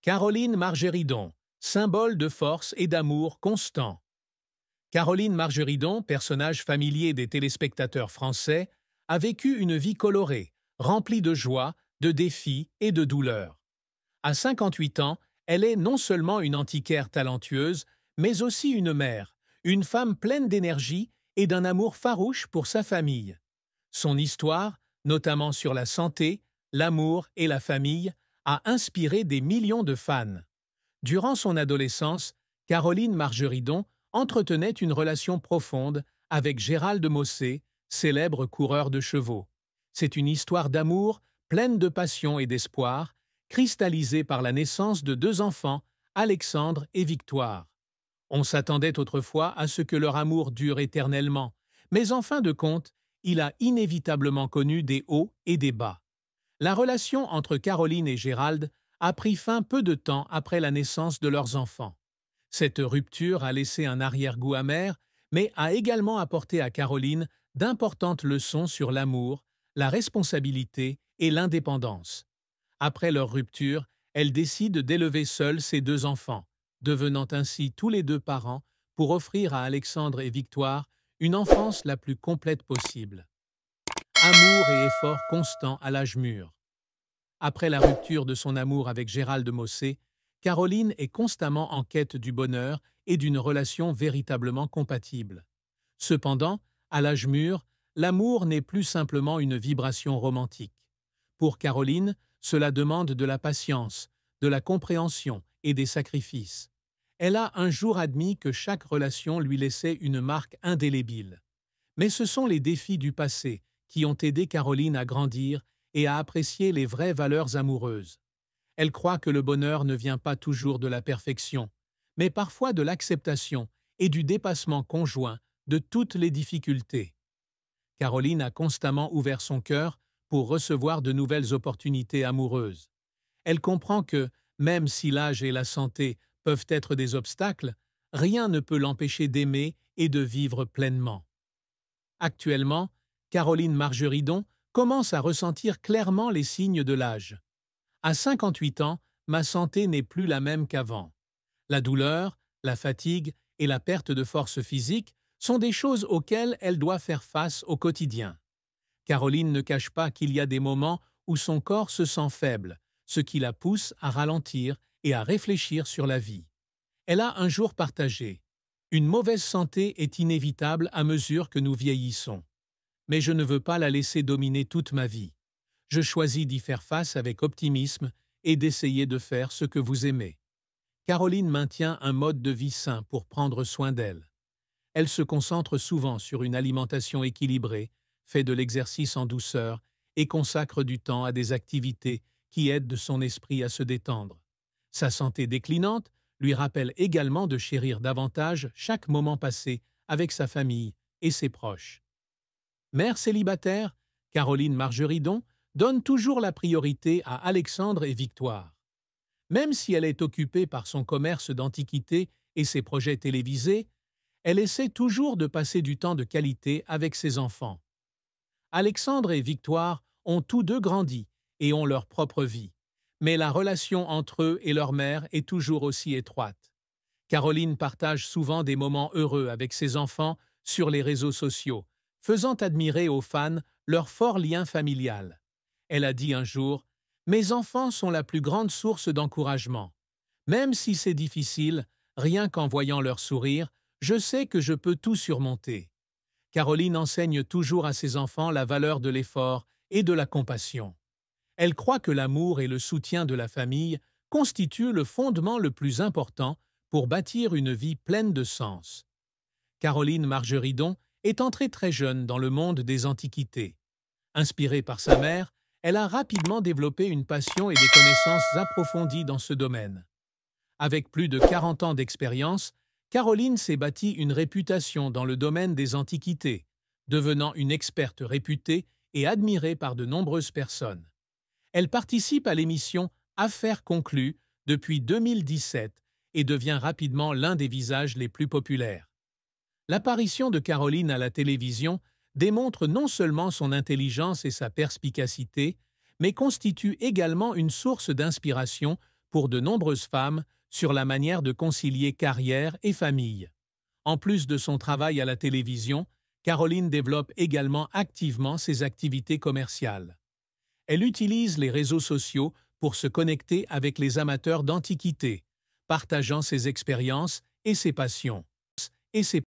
Caroline Margeridon, symbole de force et d'amour constant. Caroline Margeridon, personnage familier des téléspectateurs français, a vécu une vie colorée, remplie de joie, de défis et de douleurs. À 58 ans, elle est non seulement une antiquaire talentueuse, mais aussi une mère, une femme pleine d'énergie et d'un amour farouche pour sa famille. Son histoire, notamment sur la santé, l'amour et la famille, a inspiré des millions de fans. Durant son adolescence, Caroline Margeridon entretenait une relation profonde avec Gérald de Mossé, célèbre coureur de chevaux. C'est une histoire d'amour pleine de passion et d'espoir, cristallisée par la naissance de deux enfants, Alexandre et Victoire. On s'attendait autrefois à ce que leur amour dure éternellement, mais en fin de compte, il a inévitablement connu des hauts et des bas. La relation entre Caroline et Gérald a pris fin peu de temps après la naissance de leurs enfants. Cette rupture a laissé un arrière-goût amer, mais a également apporté à Caroline d'importantes leçons sur l'amour, la responsabilité et l'indépendance. Après leur rupture, elle décide d'élever seule ses deux enfants, devenant ainsi tous les deux parents pour offrir à Alexandre et Victoire une enfance la plus complète possible. Amour et effort constants à l'âge mûr. Après la rupture de son amour avec Gérald de Mossé, Caroline est constamment en quête du bonheur et d'une relation véritablement compatible. Cependant, à l'âge mûr, l'amour n'est plus simplement une vibration romantique. Pour Caroline, cela demande de la patience, de la compréhension et des sacrifices. Elle a un jour admis que chaque relation lui laissait une marque indélébile. Mais ce sont les défis du passé qui ont aidé Caroline à grandir et à apprécier les vraies valeurs amoureuses. Elle croit que le bonheur ne vient pas toujours de la perfection, mais parfois de l'acceptation et du dépassement conjoint de toutes les difficultés. Caroline a constamment ouvert son cœur pour recevoir de nouvelles opportunités amoureuses. Elle comprend que, même si l'âge et la santé peuvent être des obstacles, rien ne peut l'empêcher d'aimer et de vivre pleinement. Actuellement, Caroline Margeridon commence à ressentir clairement les signes de l'âge. À 58 ans, ma santé n'est plus la même qu'avant. La douleur, la fatigue et la perte de force physique sont des choses auxquelles elle doit faire face au quotidien. Caroline ne cache pas qu'il y a des moments où son corps se sent faible, ce qui la pousse à ralentir et à réfléchir sur la vie. Elle a un jour partagé « Une mauvaise santé est inévitable à mesure que nous vieillissons. Mais je ne veux pas la laisser dominer toute ma vie. Je choisis d'y faire face avec optimisme et d'essayer de faire ce que vous aimez. » Caroline maintient un mode de vie sain pour prendre soin d'elle. Elle se concentre souvent sur une alimentation équilibrée, fait de l'exercice en douceur et consacre du temps à des activités qui aident son esprit à se détendre. Sa santé déclinante lui rappelle également de chérir davantage chaque moment passé avec sa famille et ses proches. Mère célibataire, Caroline Margeridon donne toujours la priorité à Alexandre et Victoire. Même si elle est occupée par son commerce d'antiquités et ses projets télévisés, elle essaie toujours de passer du temps de qualité avec ses enfants. Alexandre et Victoire ont tous deux grandi et ont leur propre vie, mais la relation entre eux et leur mère est toujours aussi étroite. Caroline partage souvent des moments heureux avec ses enfants sur les réseaux sociaux, faisant admirer aux fans leur fort lien familial. Elle a dit un jour « Mes enfants sont la plus grande source d'encouragement. Même si c'est difficile, rien qu'en voyant leur sourire, je sais que je peux tout surmonter. » Caroline enseigne toujours à ses enfants la valeur de l'effort et de la compassion. Elle croit que l'amour et le soutien de la famille constituent le fondement le plus important pour bâtir une vie pleine de sens. Caroline Margeridon est entrée très jeune dans le monde des antiquités. Inspirée par sa mère, elle a rapidement développé une passion et des connaissances approfondies dans ce domaine. Avec plus de 40 ans d'expérience, Caroline s'est bâtie une réputation dans le domaine des antiquités, devenant une experte réputée et admirée par de nombreuses personnes. Elle participe à l'émission Affaires conclues depuis 2017 et devient rapidement l'un des visages les plus populaires. L'apparition de Caroline à la télévision démontre non seulement son intelligence et sa perspicacité, mais constitue également une source d'inspiration pour de nombreuses femmes sur la manière de concilier carrière et famille. En plus de son travail à la télévision, Caroline développe également activement ses activités commerciales. Elle utilise les réseaux sociaux pour se connecter avec les amateurs d'antiquités, partageant ses expériences et ses passions.